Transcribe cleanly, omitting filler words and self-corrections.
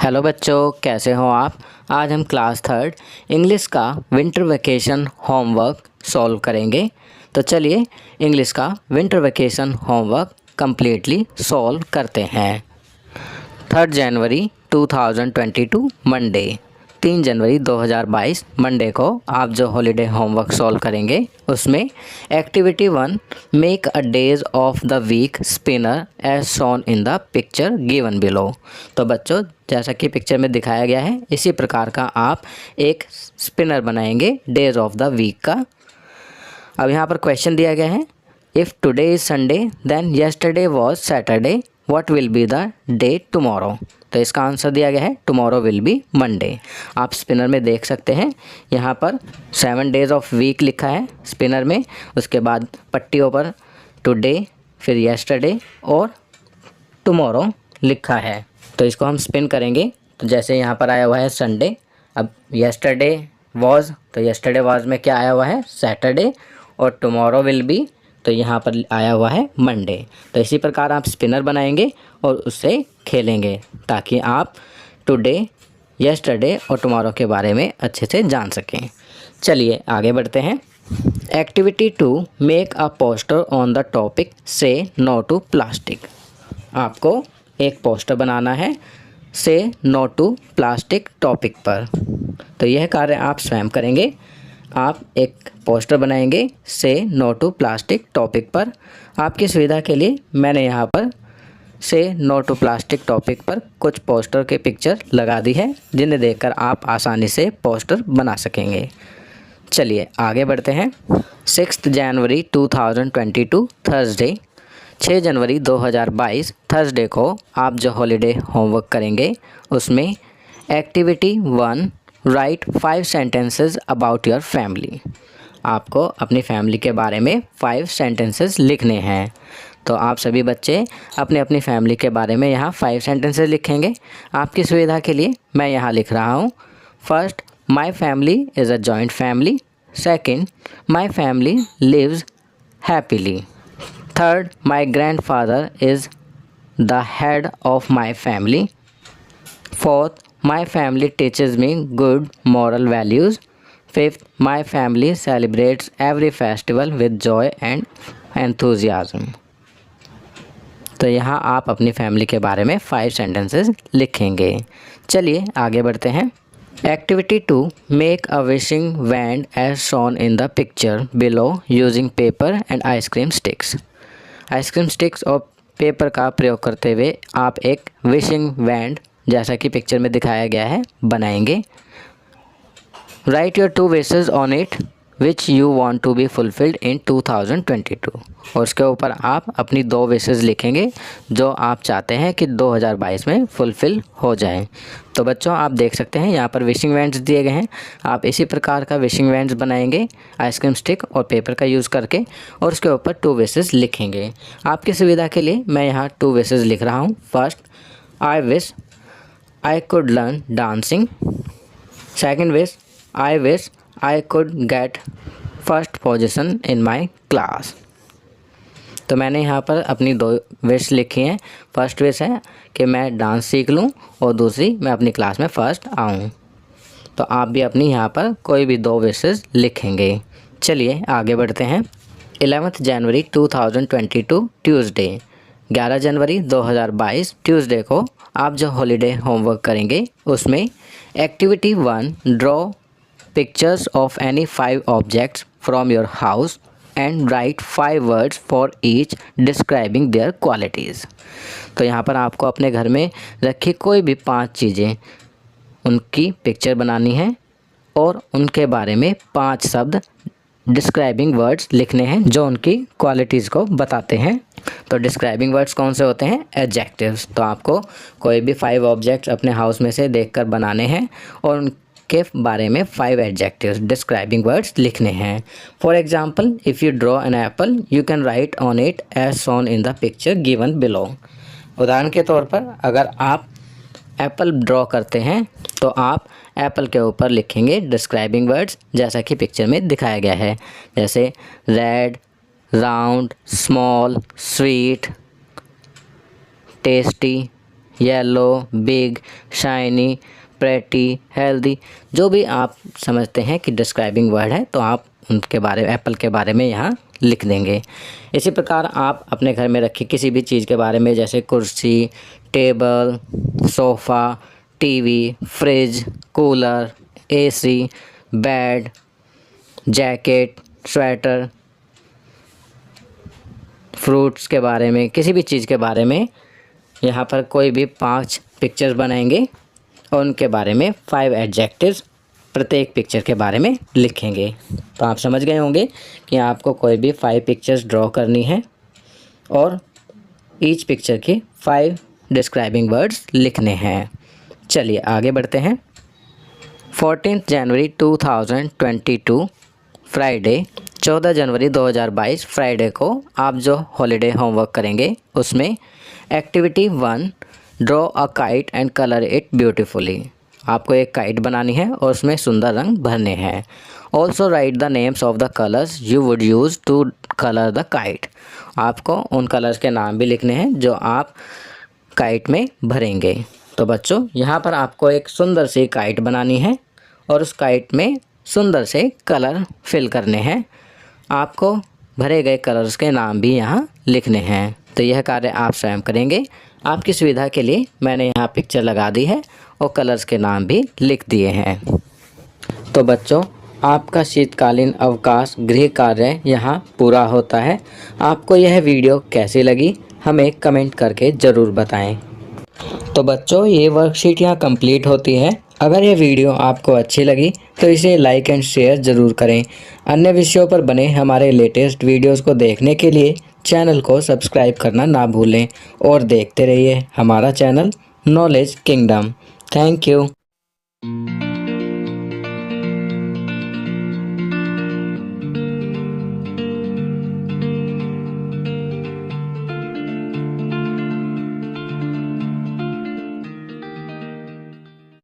Hello बच्चों, कैसे हो आप। आज हम क्लास थर्ड इंग्लिश का विंटर वेकेशन होमवर्क सॉल्व करेंगे। तो चलिए इंग्लिश का winter vacation homework completely solve करते हैं। 3 जनवरी 2022 मंडे, 3 जनवरी 2022 मंडे को आप जो हॉलीडे होमवर्क सॉल्व करेंगे उसमें activity 1 make a days of the week spinner as shown in the picture given below. तो बच्चों, जैसा कि पिक्चर में दिखाया गया है इसी प्रकार का आप एक स्पिनर बनाएंगे डेज ऑफ द वीक का। अब यहाँ पर क्वेश्चन दिया गया है, if today is Sunday then yesterday was Saturday, what will be the day tomorrow. तो इसका आंसर दिया गया है टुमारो विल बी मंडे। आप स्पिनर में देख सकते हैं यहाँ पर 7 डेज ऑफ वीक लिखा है स्पिनर में, उसके बाद पट्टियों पर टुडे, फिर येस्टरडे और टुमारो लिखा है। तो इसको हम स्पिन करेंगे। तो जैसे यहाँ पर आया हुआ है संडे, अब येस्टरडे वॉज, तो येस्टरडे वॉज में क्या आया हुआ है सैटरडे, और टुमारो विल बी तो यहाँ पर आया हुआ है मंडे। तो इसी प्रकार आप स्पिनर बनाएंगे और उससे खेलेंगे ताकि आप टुडे, येस्टरडे और टुमारो के बारे में अच्छे से जान सकें। चलिए आगे बढ़ते हैं। Activity 2 make a poster on the topic से नो टू प्लास्टिक। आपको एक पोस्टर बनाना है से नो टू प्लास्टिक टॉपिक पर। तो यह कार्य आप स्वयं करेंगे। आप एक पोस्टर बनाएंगे से नो टू प्लास्टिक टॉपिक पर। आपकी सुविधा के लिए मैंने यहाँ पर से नो टू प्लास्टिक टॉपिक पर कुछ पोस्टर के पिक्चर लगा दी है जिन्हें देखकर आप आसानी से पोस्टर बना सकेंगे। चलिए आगे बढ़ते हैं। 6 जनवरी 2022 थर्सडे, 6 जनवरी 2022 थर्सडे को आप जो हॉलीडे होमवर्क करेंगे उसमें activity 1 right 5 sentences about your family. आपको अपनी फैमिली के बारे में 5 सेंटेंसेस लिखने हैं। तो आप सभी बच्चे अपनी फैमिली के बारे में यहाँ 5 सेंटेंसेस लिखेंगे। आपकी सुविधा के लिए मैं यहाँ लिख रहा हूँ। First, my family is a joint family. Second, my family lives happily. Third, my grandfather is the head of my family. Fourth, my family teaches me good moral values. Fifth, my family celebrates every festival with joy and enthusiasm. तो यहाँ आप अपनी family के बारे में 5 sentences लिखेंगे। चलिए आगे बढ़ते हैं। Activity 2 make a wishing wand as shown in the picture below using paper and ice cream sticks. Ice cream sticks और पेपर का प्रयोग करते हुए आप एक विशिंग वैंड जैसा कि पिक्चर में दिखाया गया है बनाएंगे। Write your 2 wishes on it which you want to be fulfilled in 2022। और उसके ऊपर आप अपनी 2 विशेस लिखेंगे जो आप चाहते हैं कि 2022 में फुलफ़िल हो जाएं। तो बच्चों, आप देख सकते हैं यहाँ पर विशिंग वैंड्स दिए गए हैं। आप इसी प्रकार का विशिंग वैंड्स बनाएंगे आइसक्रीम स्टिक और पेपर का यूज़ करके, और उसके ऊपर 2 विशेस लिखेंगे। आपकी सुविधा के लिए मैं यहाँ 2 विशेस लिख रहा हूँ। First, I wish I could learn dancing. Second wish, I wish I could get first position in my class. तो मैंने यहाँ पर अपनी 2 विश लिखी हैं। फर्स्ट विश है कि मैं डांस सीख लूँ और दूसरी मैं अपनी क्लास में फ़र्स्ट आऊँ। तो आप भी अपनी यहाँ पर कोई भी 2 विशेस लिखेंगे। चलिए आगे बढ़ते हैं। 11 जनवरी 2022 ट्यूसडे, 11 जनवरी 2022 ट्यूसडे को आप जो हॉलीडे होमवर्क करेंगे उसमें activity 1 draw pictures of any 5 objects from your house and write 5 words for each describing their qualities. तो यहाँ पर आपको अपने घर में रखी कोई भी 5 चीज़ें, उनकी पिक्चर बनानी है और उनके बारे में 5 शब्द डिस्क्राइबिंग वर्ड्स लिखने हैं जो उनकी क्वालिटीज़ को बताते हैं। तो डिस्क्राइबिंग वर्ड्स कौन से होते हैं? एडजेक्टिव्स। तो आपको कोई भी 5 ऑब्जेक्ट्स अपने हाउस में से देखकर बनाने हैं और उनके बारे में 5 एडजेक्टिव्स डिस्क्राइबिंग वर्ड्स लिखने हैं। For example, if you draw an apple you can write on it as shown in the picture given below. उदाहरण के तौर पर अगर आप एप्पल ड्रॉ करते हैं तो आप एप्पल के ऊपर लिखेंगे डिस्क्राइबिंग वर्ड्स जैसा कि पिक्चर में दिखाया गया है, जैसे red, round, small, sweet, tasty, yellow, big, shiny, pretty, healthy, जो भी आप समझते हैं कि डिस्क्राइबिंग वर्ड है तो आप उनके बारे में, एप्पल के बारे में यहाँ लिख देंगे। इसी प्रकार आप अपने घर में रखी किसी भी चीज़ के बारे में, जैसे कुर्सी, table, sofa, TV, fridge, cooler, AC, bed, jacket, sweater, fruits के बारे में, किसी भी चीज़ के बारे में यहाँ पर कोई भी 5 पिक्चर्स बनाएंगे और उनके बारे में 5 एडजेक्टिव्स प्रत्येक पिक्चर के बारे में लिखेंगे। तो आप समझ गए होंगे कि आपको कोई भी 5 पिक्चर्स ड्रॉ करनी है और ईच पिक्चर की 5 डिस्क्राइबिंग वर्ड्स लिखने हैं। चलिए आगे बढ़ते हैं। 14 जनवरी 2022 फ्राइडे, 14 जनवरी 2022 फ्राइडे को आप जो हॉलीडे होमवर्क करेंगे उसमें activity 1, draw a kite and colour it beautifully. आपको एक काइट बनानी है और उसमें सुंदर रंग भरने हैं। Also write the names of the colours you would use to colour the kite. आपको उन कलर्स के नाम भी लिखने हैं जो आप काइट में भरेंगे। तो बच्चों यहाँ पर आपको एक सुंदर सी काइट बनानी है और उस काइट में सुंदर से कलर फिल करने हैं। आपको भरे गए कलर्स के नाम भी यहाँ लिखने हैं। तो यह कार्य आप स्वयं करेंगे। आपकी सुविधा के लिए मैंने यहाँ पिक्चर लगा दी है और कलर्स के नाम भी लिख दिए हैं। तो बच्चों आपका शीतकालीन अवकाश गृह कार्य यहाँ पूरा होता है। आपको यह वीडियो कैसी लगी हमें कमेंट करके ज़रूर बताएं। तो बच्चों ये वर्कशीट यहाँ कंप्लीट होती है। अगर ये वीडियो आपको अच्छी लगी तो इसे लाइक एंड शेयर ज़रूर करें। अन्य विषयों पर बने हमारे लेटेस्ट वीडियोस को देखने के लिए चैनल को सब्सक्राइब करना ना भूलें और देखते रहिए हमारा channel knowledge kingdom. Thank you.